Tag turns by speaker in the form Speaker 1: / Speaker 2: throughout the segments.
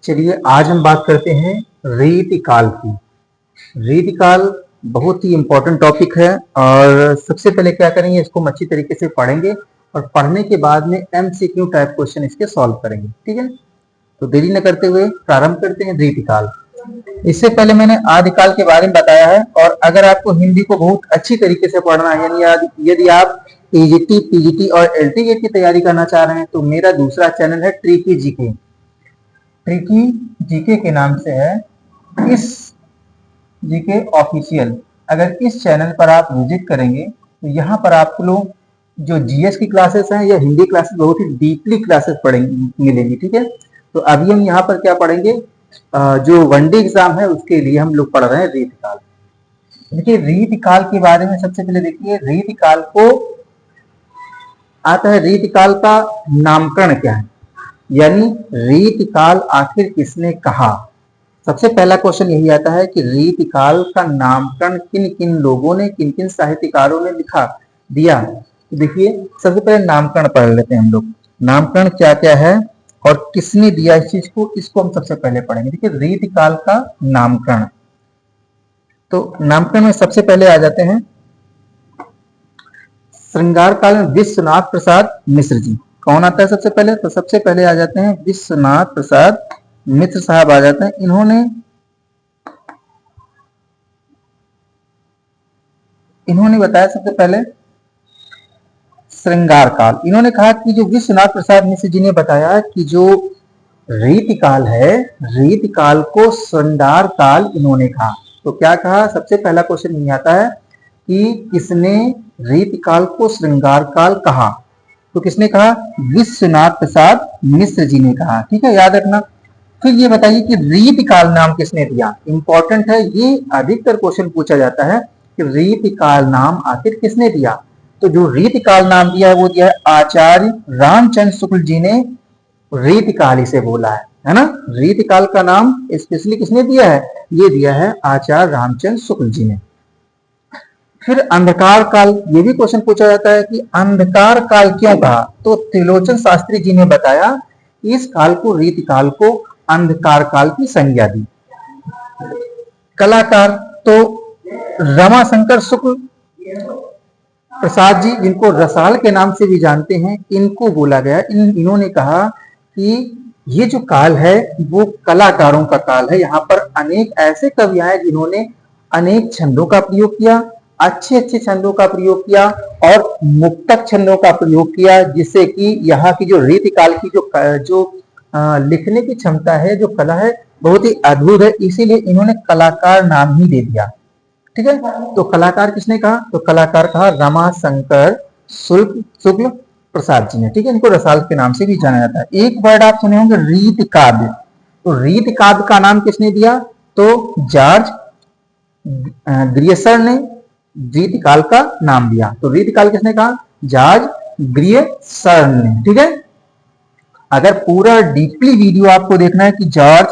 Speaker 1: चलिए आज हम बात करते हैं रीतिकाल की। रीतिकाल बहुत ही इम्पोर्टेंट टॉपिक है और सबसे पहले क्या करेंगे, इसको हम अच्छी तरीके से पढ़ेंगे और पढ़ने के बाद में एमसीक्यू टाइप क्वेश्चन इसके सॉल्व करेंगे। ठीक है, तो देरी न करते हुए प्रारंभ करते हैं रीतिकाल। इससे पहले मैंने आदिकाल के बारे में बताया है और अगर आपको हिंदी को बहुत अच्छी तरीके से पढ़ना है, यानी यदि आप ईजीटी, पीजीटी और एलटी गेट की तैयारी करना चाह रहे हैं तो मेरा दूसरा चैनल है ट्रिकी जीके। ट्रिकी जीके के नाम से है इस जीके ऑफिशियल। अगर इस चैनल पर आप विजिट करेंगे तो यहाँ पर आप लोग जो जीएस की क्लासेस हैं या हिंदी क्लासेस बहुत ही डीपली क्लासेस पढ़ेंगे मिलेंगी। ठीक है, तो अभी हम यहाँ पर क्या पढ़ेंगे, जो वनडे एग्जाम है उसके लिए हम लोग पढ़ रहे हैं रीतिकाल। देखिए रीतिकाल के बारे में सबसे पहले देखिए, रीतिकाल को आता है रीतिकाल का नामकरण क्या है, यानी रीतिकाल आखिर किसने कहा। सबसे पहला क्वेश्चन यही आता है कि रीतिकाल का नामकरण किन किन लोगों ने, किन किन साहित्यकारों ने लिखा दिया। तो देखिए सबसे पहले नामकरण पढ़ लेते हैं हम लोग, नामकरण क्या क्या है और किसने दिया इस चीज को, इसको हम सबसे पहले पढ़ेंगे। देखिए रीतिकाल का नामकरण, तो नामकरण में सबसे पहले आ जाते हैं श्रृंगार काल में विश्वनाथ प्रसाद मिश्र जी। कौन आता है सबसे पहले, तो सबसे पहले आ जाते हैं विश्वनाथ प्रसाद मिश्र साहब आ जाते हैं। इन्होंने बताया सबसे पहले श्रृंगार काल। इन्होंने कहा कि जो विश्वनाथ प्रसाद मिश्र जी ने बताया कि जो रीतिकाल है, रीतिकाल को श्रृंगार काल इन्होंने कहा। तो क्या कहा, सबसे पहला क्वेश्चन ये आता है कि किसने रीतिकाल को श्रृंगार काल कहा। तो किसने कहा, विश्वनाथ प्रसाद मिश्र जी ने कहा। ठीक है, याद रखना। फिर ये बताइए कि रीतिकाल नाम किसने दिया। इंपॉर्टेंट है, ये अधिकतर क्वेश्चन पूछा जाता है कि रीतिकाल नाम आखिर किसने दिया। तो जो रीतिकाल नाम दिया है वो दिया है आचार्य रामचंद्र शुक्ल जी ने रीतिकाल इसे बोला है ना। रीतिकाल का नाम स्पेशली किसने दिया है, ये दिया है आचार्य रामचंद्र शुक्ल जी ने। फिर अंधकार काल, ये भी क्वेश्चन पूछा जाता है कि अंधकार काल क्यों कहा। तो त्रिलोचन शास्त्री जी ने बताया कि इस काल को, रीतिकाल को अंधकार काल की संज्ञा दी। कलाकार, तो रमाशंकर शुक्ल प्रसाद जी, जिनको रसाल के नाम से भी जानते हैं, इनको बोला गया। इन्होंने कहा कि ये जो काल है वो कलाकारों का काल है। यहाँ पर अनेक ऐसे कवि आए जिन्होंने अनेक छंदों का प्रयोग किया, अच्छे अच्छे छंदों का प्रयोग किया और मुक्तक छंदों का प्रयोग किया, जिससे कि यहाँ की जो रीतिकाल की जो लिखने की क्षमता है, जो कला है, बहुत ही अद्भुत है। इसीलिए इन्होंने कलाकार नाम ही दे दिया। ठीक है, तो कलाकार किसने कहा, तो कलाकार कहा रमाशंकर शुक्ल प्रसाद जी ने। ठीक है, इनको रसाल के नाम से भी जाना जाता है। एक वर्ड आप सुने होंगे रीतिकाव्य। तो रीतिकाव्य का नाम किसने दिया, तो जॉर्ज ग्रियर्सन ने रीतिकाल का नाम दिया। तो रीतिकाल किसने कहा, जॉर्ज ग्रियर्सन ने। ठीक है, अगर पूरा डीपली वीडियो आपको देखना है कि जॉर्ज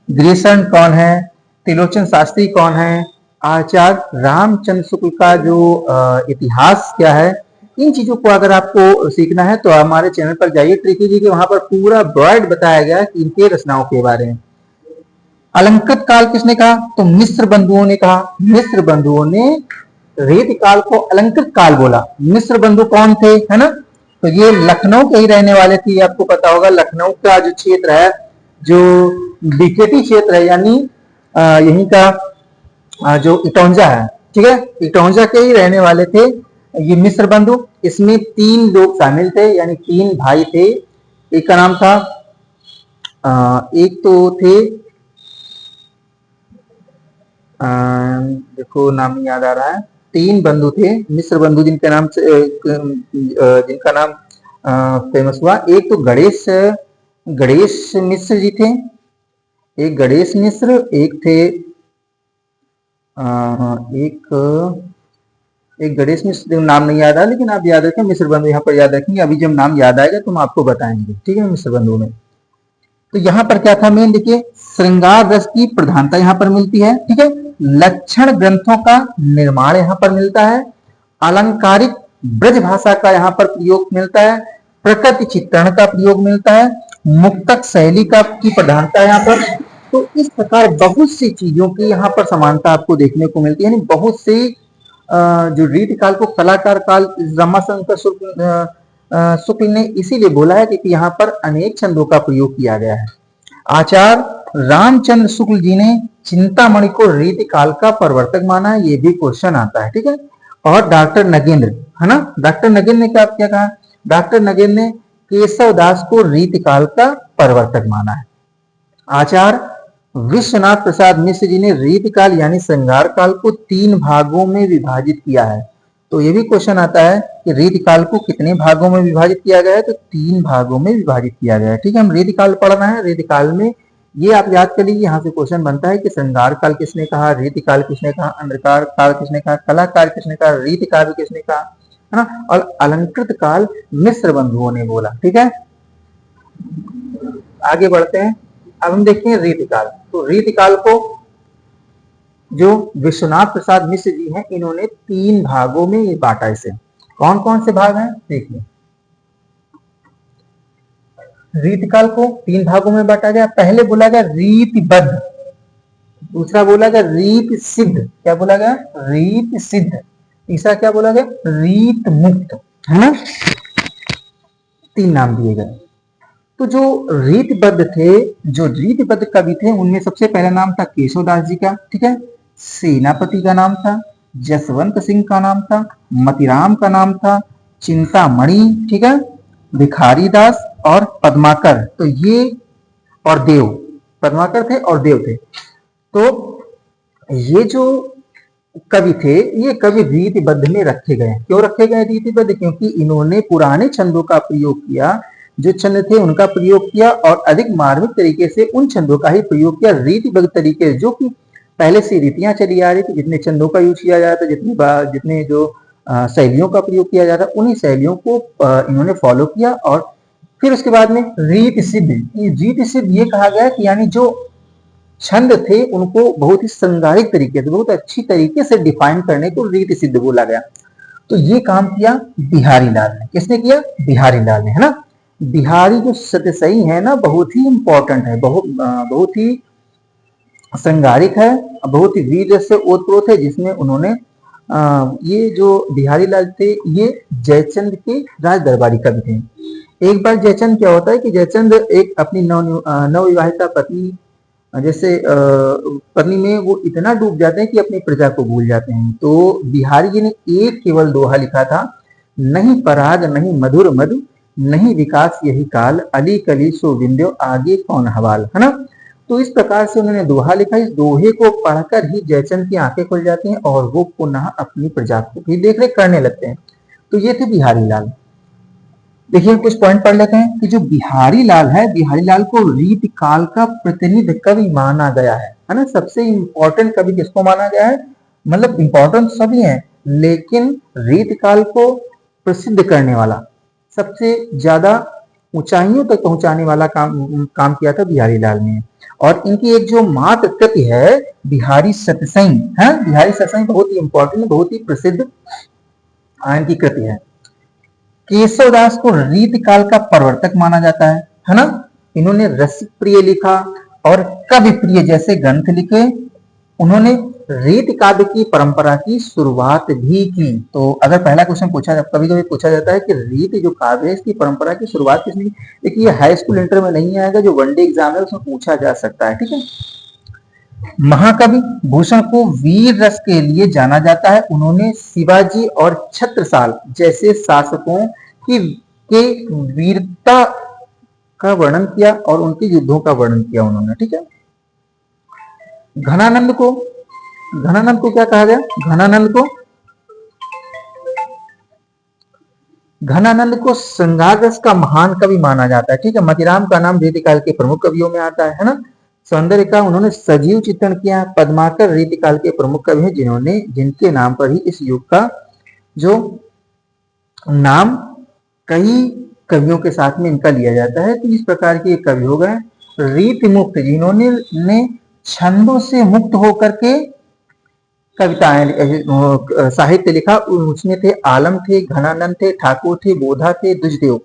Speaker 1: ग्रियर्सन कौन है, त्रिलोचन शास्त्री कौन है, आचार्य रामचंद्र शुक्ल का जो इतिहास क्या है, इन चीजों को अगर आपको सीखना है तो हमारे चैनल पर जाइए ट्रिकी जी के, वहां पर पूरा वर्ड बताया गया कि इनके रचनाओं के बारे में। अलंकृत काल किसने कहा, तो मिस्र बंधुओं ने कहा। मिस्र बंधुओं ने रीतिकाल को अलंकृत काल बोला। मिस्र बंधु कौन थे, है ना, तो ये लखनऊ के ही रहने वाले थे। आपको पता होगा लखनऊ का जो क्षेत्र है, जो बीकेटी क्षेत्र है, यानी यहीं का जो इटौंजा है, ठीक है, इटौंजा के ही रहने वाले थे ये मिस्र बंधु। इसमें 3 लोग शामिल थे, यानी 3 भाई थे। एक का नाम था, एक तो थे, देखो नाम नहीं याद आ रहा है, 3 बंधु थे मिस्र बंधु जिनका नाम फेमस हुआ। एक तो गणेश मिश्र जी थे, एक गणेश मिश्र, एक थे एक गणेश मिश्र, नाम नहीं याद आ, लेकिन आप याद रखें मिस्र बंधु, यहाँ पर याद रखेंगे। अभी जब नाम याद आएगा तो हम आपको बताएंगे। ठीक है, मिस्र बंधु में तो यहाँ पर क्या था मेन, देखिए श्रृंगार रस की प्रधानता यहाँ पर मिलती है। ठीक है, लक्षण ग्रंथों का निर्माण यहाँ पर मिलता है, अलंकारिक ब्रज भाषा का यहाँ पर प्रयोग मिलता है, प्रकृति चित्रण का प्रयोग मिलता है मुक्तक शैली का की प्रधानता है यहाँ पर। तो इस प्रकार बहुत सी चीजों की यहाँ पर समानता आपको देखने को मिलती है, यानी बहुत से जो रीति काल को कलाकार काल रमाशंकर शुक्ल ने इसीलिए बोला है क्योंकि यहाँ पर अनेक छंदों का प्रयोग किया गया है। आचार्य रामचंद्र शुक्ल जी ने चिंतामणि को रीति काल का प्रवर्तक माना है, ये भी क्वेश्चन आता है, ठीक है। और डॉक्टर नगेंद्र, है ना, डॉक्टर नगेंद्र ने क्या कहा, डॉक्टर नगेंद्र ने केशव दास को रीति काल का प्रवर्तक माना है। आचार्य विश्वनाथ प्रसाद मिश्र जी ने रीति काल यानी श्रृंगार काल को 3 भागों में विभाजित किया है। तो ये भी क्वेश्चन आता है कि रीति काल को कितने भागों में विभाजित किया गया है, तो 3 भागों में विभाजित किया गया है, ठीक है। हम रीति काल पढ़ना है, रीति काल में ये आप याद कर लीजिए, यहाँ से क्वेश्चन बनता है कि श्रृंगार काल किसने कहा, रीति काल किसने कहा, अंधकार काल किसने कहा, कलाकार किसने कहा, रीति काल किसने कहा, है ना, और अलंकृत काल मिश्र बंधुओं ने बोला, ठीक है। आगे बढ़ते हैं, अब हम देखते हैं रीति काल। तो रीति काल को जो विश्वनाथ प्रसाद मिश्र जी हैं इन्होंने 3 भागों में ये बांटा। इसे कौन कौन से भाग हैं देखिए। रीति काल को 3 भागों में बांटा गया। पहले बोला गया रीतिबद्ध, दूसरा बोला गया रीत सिद्ध, क्या बोला गया, रीत सिद्ध, तीसरा क्या बोला गया, रीत मुक्त, है ना, 3 नाम दिए गए। तो जो रीतिबद्ध थे, जो रीतिबद्ध कवि थे, उनमें सबसे पहला नाम था केशवदास जी का, ठीक है, सेनापति का नाम था, जसवंत सिंह का नाम था, मतिराम का नाम था, चिंतामणि, ठीक है, भिखारी दास और पद्माकर। तो ये और देव, पद्माकर थे और देव थे। तो ये जो कवि थे, ये कवि रीतिबद्ध में रखे गए। क्यों रखे गए रीतिबद्ध, क्योंकि इन्होंने पुराने छंदों का प्रयोग किया, जो छंद थे उनका प्रयोग किया और अधिक मार्मिक तरीके से उन छंदों का ही प्रयोग किया रीतिबद्ध तरीके, जो कि पहले से रीतियां चली आ रही थी, जितने छंदों का यूज किया जाता, जितने जो शैलियों का प्रयोग किया जाता, उन्हीं शैलियों को इन्होंने फॉलो किया। और फिर उसके बाद में रीत सिद्ध, रीत सिद्ध ये कहा गया कि यानी जो छंद थे उनको बहुत ही श्रृंगारिक तरीके से, बहुत अच्छी तरीके से डिफाइन करने को रीत सिद्ध बोला गया। तो ये काम किया बिहारी लाल ने। किसने किया, बिहारी लाल ने, है ना। बिहारी जो सतसई है ना, बहुत ही इंपॉर्टेंट है, बहुत ही श्रृंगारिक है, बहुत ही वीर से ओतप्रोत है, जिसमें उन्होंने ये जो बिहारी लाल थे ये जयचंद के राज दरबारी कवि थे। एक बार जयचंद क्या होता है कि जयचंद एक अपनी नवविवाहिता पत्नी जैसे पत्नी में वो इतना डूब जाते हैं कि अपनी प्रजा को भूल जाते हैं। तो बिहारी जी ने एक केवल दोहा लिखा था, नहीं पराग नहीं मधुर मधु, नहीं विकास यही काल, अली कली सो विंध्यो आगे कौन हवाल, है ना। तो इस प्रकार से उन्होंने दोहा लिखा। इस दोहे को पढ़कर ही जयचंद की आंखें खुल जाती हैं और वो पुनः अपनी प्रजा को भी देखरेख करने लगते हैं। तो ये थे बिहारी लाल। देखिए कुछ पॉइंट पढ़ लेते हैं कि जो बिहारी लाल है, बिहारी लाल को रीति काल का प्रतिनिधि कवि माना गया है ना। सबसे इंपॉर्टेंट कवि किसको माना गया है, मतलब इंपॉर्टेंट सभी हैं, लेकिन रीति काल को प्रसिद्ध करने वाला, सबसे ज्यादा ऊंचाइयों तक पहुंचाने वाला काम किया था बिहारी लाल ने। और इनकी एक जो मात्र कृति है बिहारी सतसई है, बिहारी सतसई बहुत ही इंपॉर्टेंट, बहुत ही प्रसिद्ध इनकी कृति है। केशवदास को रीति काल का प्रवर्तक माना जाता है ना। इन्होंने रसिक प्रिय लिखा और कवि प्रिय जैसे ग्रंथ लिखे। उन्होंने रीति काव्य की परंपरा की शुरुआत भी की। तो अगर पहला क्वेश्चन कभी कभी पूछा जाता है कि रीति जो काव्य है इसकी परंपरा की शुरुआत किसने की, देखिए ये हाई स्कूल इंटर में नहीं आएगा, जो वनडे एग्जाम है उसमें पूछा जा सकता है, ठीक है। महाकवि भूषण को वीर रस के लिए जाना जाता है। उन्होंने शिवाजी और छत्रसाल जैसे शासकों की के वीरता का वर्णन किया और उनके युद्धों का वर्णन किया उन्होंने, ठीक है। घनानंद को क्या कहा गया, घनानंद को श्रृंगार रस का महान कवि माना जाता है, ठीक है। मतिराम का नाम रीतिकाल के प्रमुख कवियों में आता है ना। सौंदर्य का उन्होंने सजीव चित्रण किया। पद्माकर रीतिकाल के प्रमुख कवि हैं, जिनके नाम पर ही इस युग का जो नाम कई कवियों के साथ में इनका लिया जाता है। तो इस प्रकार के कवि हो गए। रीति मुक्त, जिन्होंने छंदों से मुक्त होकर के कविताएं साहित्य लिखा, उसमें थे आलम थे, घनानंद थे, ठाकुर थे, बोधा थे, दुजदेव।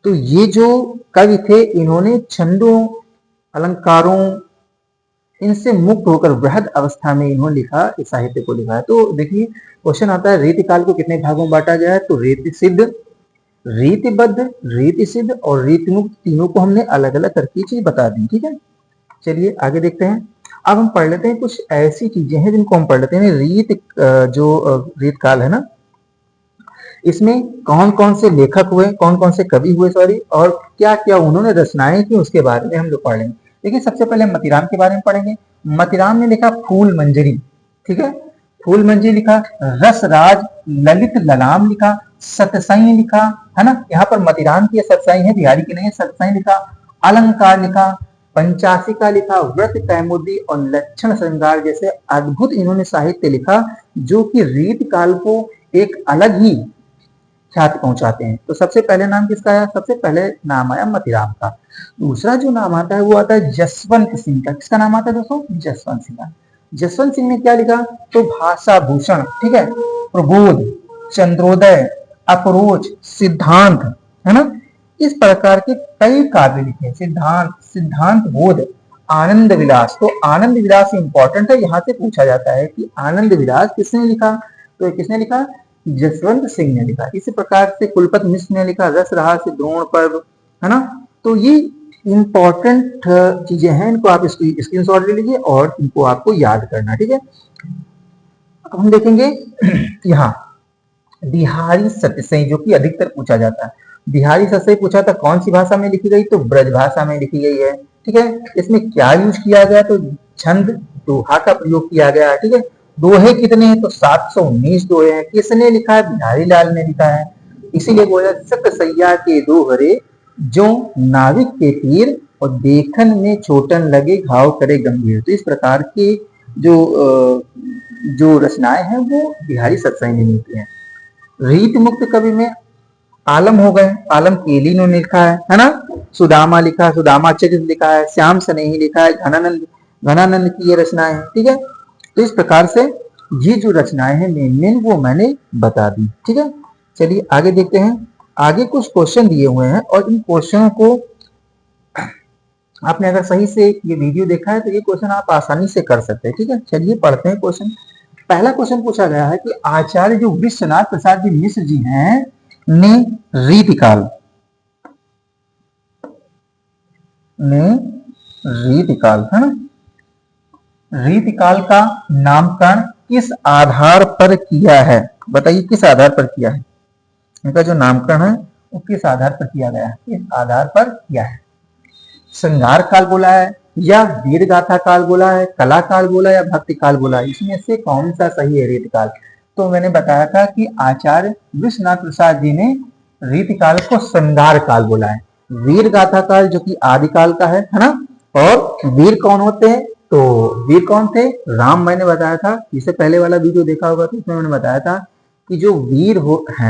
Speaker 1: तो ये जो कवि थे इन्होंने छंदों, अलंकारों, इनसे मुक्त होकर वृहद अवस्था में इन्होंने लिखा, इस साहित्य को लिखा है। तो देखिए क्वेश्चन आता है रीतिकाल को कितने भागों में बांटा गया है, तो रीति सिद्ध, रीतिबद्ध, रीति सिद्ध और रीति मुक्त, तीनों को हमने अलग अलग करके चीज बता दी। ठीक है, चलिए आगे देखते हैं। अब हम पढ़ लेते हैं कुछ ऐसी चीजें हैं जिनको हम पढ़ लेते हैं। रीत काल है ना, इसमें कौन कौन से लेखक हुए, कौन कौन से कवि हुए सॉरी, और क्या क्या उन्होंने रचनाएं की, उसके बारे में हम लोग पढ़ लेंगे। देखिए सबसे पहले मतीराम के बारे में पढ़ेंगे। मतीराम ने लिखा फूल मंजरी, ठीक है, फूल मंजरी लिखा, रसराज, ललित ललाम लिखा, सतसाई लिखा, है ना, यहाँ पर मतीराम की सतसाई है, बिहारी की नहीं है, सतसाई लिखा, अलंकार लिखा, पंचासिका लिखा, व्रत कैमुदी और लक्षण श्रृंगार जैसे अद्भुत इन्होंने साहित्य लिखा, जो कि रीत काल को एक अलग ही ख्याति पहुंचाते हैं। तो सबसे पहले नाम किसका आया, सबसे पहले नाम आया मतीराम का। दूसरा जो नाम आता है वो आता है जसवंत सिंह का। किसका नाम आता है दोस्तों, जसवंत सिंह का। जसवंत सिंह ने क्या लिखा, तो भाषा भूषण, ठीक है, प्रबोध, चंद्रोदय, अपरोच, सिद्धांत, है ना, इस प्रकार के कई काव्य लिखे। सिद्धांत, सिद्धांत बोध, आनंद विलास। तो आनंद विलास इंपॉर्टेंट है, यहाँ से पूछा जाता है कि आनंद विलास किसने लिखा, तो किसने लिखा, जसवंत सिंह ने लिखा। इसी प्रकार से कुलपत मिश्र ने लिखा रस रहा से द्रोण पर्व, है ना। तो ये इंपॉर्टेंट चीजें हैं, इनको आप स्क्रीनशॉट ले लीजिए और इनको आपको याद करना, ठीक है। अब हम देखेंगे यहाँ बिहारी सत्यसई, जो कि अधिकतर पूछा जाता है। बिहारी सत्यसई पूछा था कौन सी भाषा में लिखी गई, तो ब्रज भाषा में लिखी गई है, ठीक है। इसमें क्या यूज किया गया, तो छंद दोहा का प्रयोग किया गया है, ठीक है। दोहे कितने हैं, तो 719 दोहे हैं। किसने लिखा है, बिहारी लाल ने लिखा है। इसीलिए बोला सतसैया के दोहरे, जो नाविक के तीर और देखन में चोटन लगे घाव करे गंभीर। तो इस प्रकार के जो रचनाएं हैं वो बिहारी सतसई ने लिखी हैं। रीत मुक्त कवि में आलम हो गए, आलम केली ने लिखा है ना, सुदामा लिखा, सुदामा चरित लिखा है, श्याम सनेही लिखा है, घनानंद की ये रचनाएं हैं, ठीक है। तो इस प्रकार से ये जो रचनाएं हैं मेन वो मैंने बता दी, ठीक है। चलिए आगे देखते हैं। आगे कुछ क्वेश्चन दिए हुए हैं और इन क्वेश्चनों को आपने अगर सही से ये वीडियो देखा है तो ये क्वेश्चन आप आसानी से कर सकते हैं, ठीक है। चलिए पढ़ते हैं क्वेश्चन। पहला क्वेश्चन पूछा गया है कि आचार्य जो विश्वनाथ प्रसाद जी मिश्र जी हैं ने रीतिकाल है ना, रीतिकाल का नामकरण किस आधार पर किया है, बताइए किस आधार पर किया है। इनका जो नामकरण है वो किस आधार पर किया गया है, किस आधार पर किया है। श्रृंगार काल बोला है या वीर गाथा काल बोला है, कला काल बोला या भक्ति काल बोला है, इसमें से कौन सा सही है रीतिकाल। तो मैंने बताया था कि आचार्य विश्वनाथ प्रसाद जी ने रीतिकाल को श्रृंगार काल बोला है। वीर गाथा काल जो कि आदिकाल का है ना। और वीर कौन होते हैं, तो वीर कौन थे, राम। मैंने बताया था, इससे पहले वाला वीडियो देखा होगा तो इसमें मैंने बताया था कि जो वीर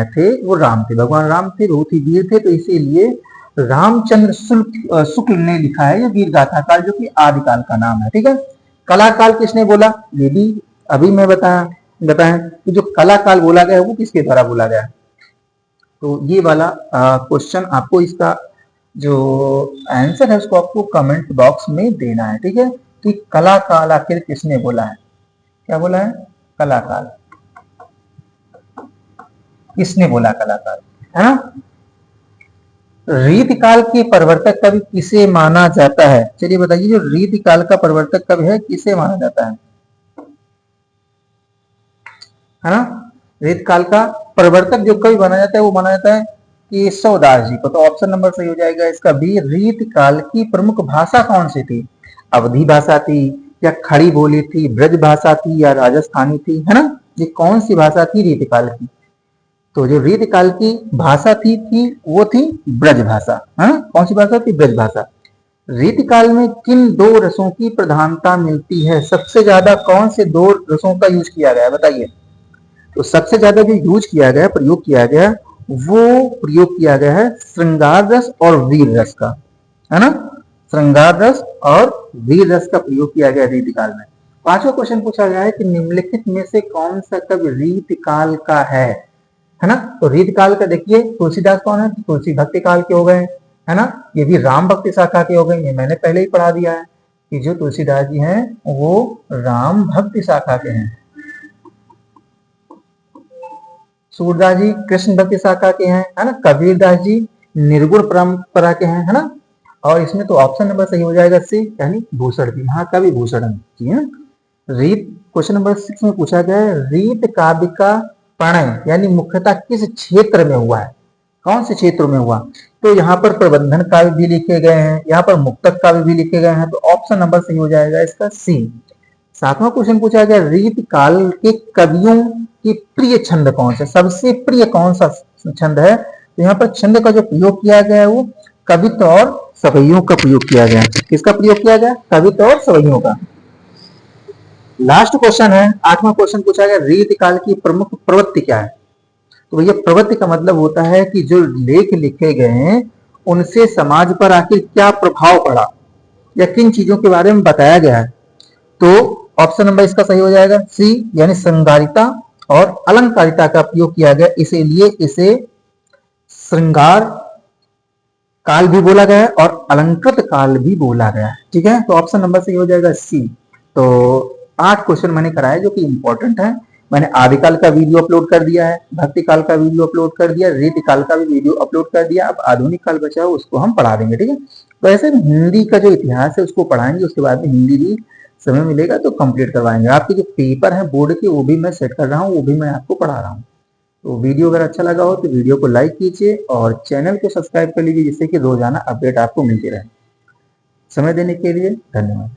Speaker 1: थे वो राम थे, भगवान राम थे, बहुत ही वीर थे। तो इसीलिए रामचंद्र शुक्ल ने लिखा है ये वीर गाथा काल, जो कि आदिकाल का नाम है, ठीक है। कला काल किसने बोला, ये भी अभी मैं बताया कि जो कला काल बोला गया है वो किसके द्वारा बोला गया है। तो ये वाला क्वेश्चन आपको इसका जो आंसर है उसको आपको कमेंट बॉक्स में देना है, ठीक है। कि कला काल आखिर किसने बोला है, क्या बोला है, कला काल किसने बोला, कला काल, है ना। रीतिकाल के प्रवर्तक कवि किसे माना जाता है, चलिए बताइए, जो रीतिकाल का प्रवर्तक कवि है किसे माना जाता है ना। रीतिकाल का प्रवर्तक जो कवि माना जाता है वो माना जाता है केशवदास जी को। तो ऑप्शन नंबर सही हो जाएगा इसका बी। रीतिकाल की प्रमुख भाषा कौन सी थी, अवधी भाषा थी या खड़ी बोली थी, ब्रज भाषा थी या राजस्थानी थी, है ना। ये कौन सी भाषा थी रीतिकाल की, तो जो रीतिकाल की भाषा थी वो थी ब्रज भाषा, है ना। कौन सी भाषा थी, ब्रज भाषा। रीतिकाल में किन दो रसों की प्रधानता मिलती है, सबसे ज्यादा कौन से दो रसों का यूज किया गया है बताइए। तो सबसे ज्यादा जो यूज किया गया, प्रयोग किया गया, वो प्रयोग किया गया है श्रृंगार रस और वीर रस का, है ना। श्रृंगार रस और वीर रस का प्रयोग किया गया रीतिकाल में। पांचवा क्वेश्चन पूछा गया है कि निम्नलिखित में से कौन सा कवि रीतिकाल का है, है ना। तो रीतिकाल का देखिए तुलसीदास कौन है, तुलसी भक्ति काल के हो गए, है ना। ये भी राम भक्ति शाखा के हो गए, ये मैंने पहले ही पढ़ा दिया है कि जो तुलसीदास जी हैं वो राम भक्ति शाखा के हैं। सूरदास जी कृष्ण भक्ति शाखा के हैं, है ना। कबीरदास जी निर्गुण परंपरा के हैं, है ना। और इसमें तो ऑप्शन नंबर सही हो जाएगा सी, यानी भूषण जी, महाकवि भूषण जी है। रीत क्वेश्चन नंबर 6 में पूछा गया है रीत काव्य का प्रणय यानी मुख्यतः किस क्षेत्र में हुआ है, कौन से क्षेत्र में हुआ। तो यहाँ पर प्रबंधन काव्य भी लिखे गए हैं, यहाँ पर मुक्तक काव्य भी लिखे गए हैं, तो ऑप्शन नंबर सही हो जाएगा इसका सी। 7वां क्वेश्चन पूछा गया रीत काल के कवियों की प्रिय छंद कौन सा, सबसे प्रिय कौन सा छंद है। तो यहाँ पर छंद का जो प्रयोग किया गया है वो कवित्व और सवैयों का प्रयोग किया गया। किसका प्रयोग किया गया, कवित्व और सवैयों का। लास्ट क्वेश्चन है 8वां क्वेश्चन पूछा गया रीति काल की प्रमुख प्रवृत्ति क्या है। तो भैया प्रवृत्ति का मतलब होता है कि जो लेख लिखे गए हैं उनसे समाज पर आखिर क्या प्रभाव पड़ा या किन चीजों के बारे में बताया गया है। तो ऑप्शन नंबर इसका सही हो जाएगा सी, यानी श्रृंगारिता और अलंकारिता का प्रयोग किया गया, इसीलिए इसे श्रृंगार काल भी बोला गया है और अलंकृत काल भी बोला गया है। ठीक है, तो ऑप्शन नंबर सही हो जाएगा सी। तो 8 क्वेश्चन मैंने कराए जो कि इंपॉर्टेंट है। मैंने आदिकाल का वीडियो अपलोड कर दिया है, भक्ति काल का वीडियो अपलोड कर दिया, रीति काल का भी वीडियो अपलोड कर दिया। अब आधुनिक काल बचा हो उसको हम पढ़ा देंगे। ठीक है, तो ऐसे हिंदी का जो इतिहास है उसको पढ़ाएंगे, उसके बाद में हिंदी भी समय मिलेगा तो कंप्लीट करवाएंगे। आपके जो पेपर है बोर्ड के वो भी मैं सेट कर रहा हूँ, वो भी मैं आपको पढ़ा रहा हूँ। तो वीडियो अगर अच्छा लगा हो तो वीडियो को लाइक कीजिए और चैनल को सब्सक्राइब कर लीजिए, जिससे कि रोजाना अपडेट आपको मिलती रहे। समय देने के लिए धन्यवाद।